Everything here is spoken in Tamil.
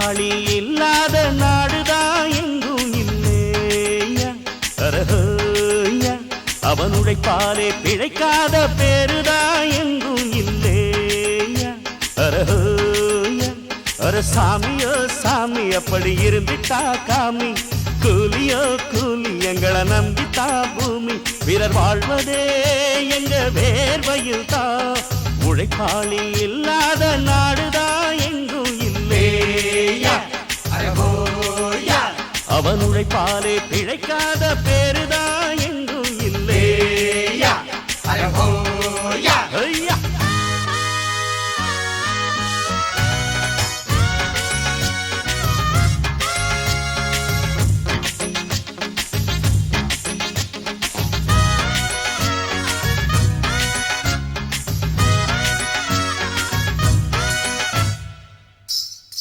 உழைப்பாளி இல்லாத நாடுதான் எங்கும் இல்லையா அரஹோயா அவன் உழைப்பாலே பிழைக்காத பேருதான் எங்கும் இல்லையா அரஹோயா அர சாமியோ சாமி அப்படி இருந்துட்டா காமி கூலியோ கூலி எங்களை நம்பித்தா பூமி பிறர் வாழ்வதே எங்க வேர்வையில் தான் உழைப்பாளி இல்லாத நாடுதான் எங்கும் இல்லையா அவன் உழைப்பாலே பிழைக்காத பேருதான் எங்கும் இல்லையா